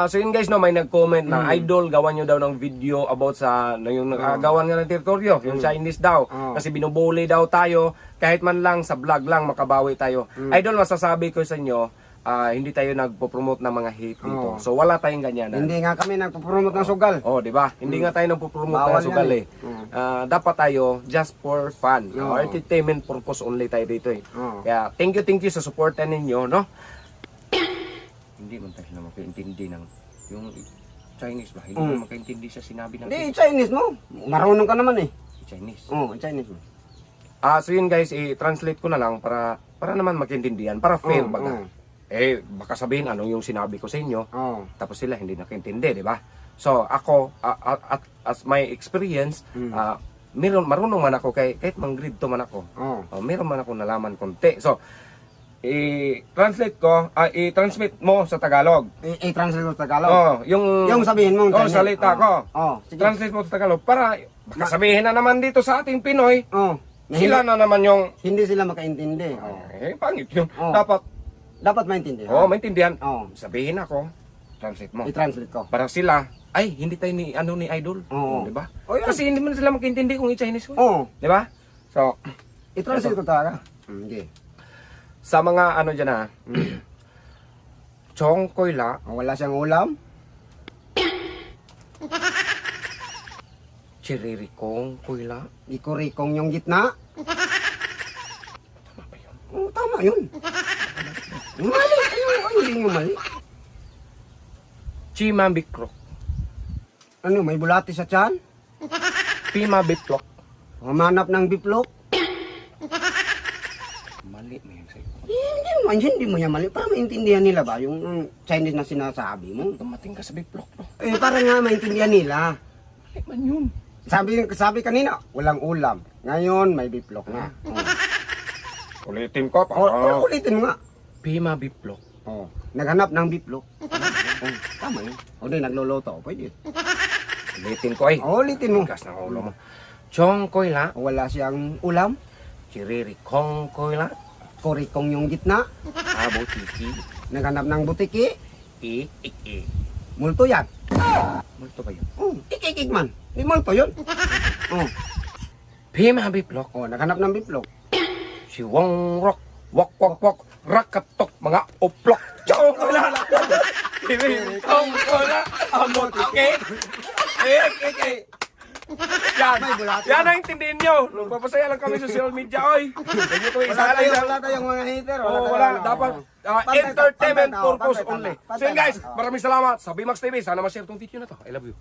So yun guys, no, may nag-comment na, Idol, gawan nyo daw ng video about sa, yung gawan nga ng teritoryo, yung Chinese daw. Kasi binubuli daw tayo, kahit man lang sa vlog lang, makabawi tayo. Idol, masasabi ko sa inyo, hindi tayo nagpo-promote ng mga hate dito. So wala tayong ganyan. Hindi nga kami nagpo-promote ng sugal. Oh, di ba? Hindi nga tayo nagpo-promote ng sugal eh. Dapat tayo just for fun. Entertainment purpose only tayo dito eh. Kaya thank you sa supportan ninyo, no? Hindi man tayo na makaintindi ng yung Chinese ba? Hindi man makaintindi sa sinabi ng Hindi, Chinese mo. Marunong ka naman eh. Chinese. Chinese mo. So yun guys, i-translate ko na lang para naman magkaintindihan, para fair baga. Baka sabihin ano yung sinabi ko sa inyo, tapos sila hindi nakaintindi, di ba? So ako, as my experience, marunong man ako, kahit mang-grade to man ako. Meron man ako nalaman konti. So, i-translate ko, i-transmit mo sa Tagalog. I-translate mo sa Tagalog? Yung sabihin mo. salita ko. Sige. Translate mo sa Tagalog para baka sabihin na naman dito sa ating Pinoy, sila na naman yung... Hindi sila makaintindi. Pangit yun. Dapat maintindihan. Maintindihan. Sabihin ako, translate mo. I-translate ko. Para sila, ay, hindi tayo ni Idol. Di ba? Kasi hindi mo na sila magkaintindi kung i-Chinese ko. Di ba? So, i-translate ko talaga. Okay. Sa mga ano dyan Chong koy la. Wala siyang ulam. Chiririkong koy la. Ikurikong yung gitna. Tama ba yun? Tama yun. Mali. Hindi nyo mali. Chima bikrok. Ano, may bulati sa tiyan? Pima biplok. Mamanap ng biplok? Mali na yun sa'yo. Hindi mo yan mali. Para maintindihan nila ba yung Chinese na sinasabi mo? Tumating ka sa biplok, no? Para nga maintindihan nila. Mali man yun. Sabi kanina, walang ulam. Ngayon, may biplok na. Ulitin ko pa. Ulitin mo nga. Pima biplok. Naghanap ng biplok. Tama yun. O di, nagluluto. Pwede. Ulitin ko ay. Ulitin mo. Gas ng ulo mo. Chong koy la. Wala siyang ulam. Chiririkong koy la. Kurikong yung gitna. Butiki. Naghanap ng butiki. I. Multo yan. Multo ba yun? Ikikik man. May multo yun. Pima biplok. Naghanap ng biplok. Si Wong Rock. Wak. Rakatok. Mga uplok. Chong koy la. Chiririkong koy la. Butiki. Yan ang intindihin nyo. Papasaya lang kami sa social media, oy. Wala tayong mga hater. Wala. Dapat entertainment purpose only. So yun guys, maraming salamat sa BMAX TV. Sana ma-share tong video na to. I love you.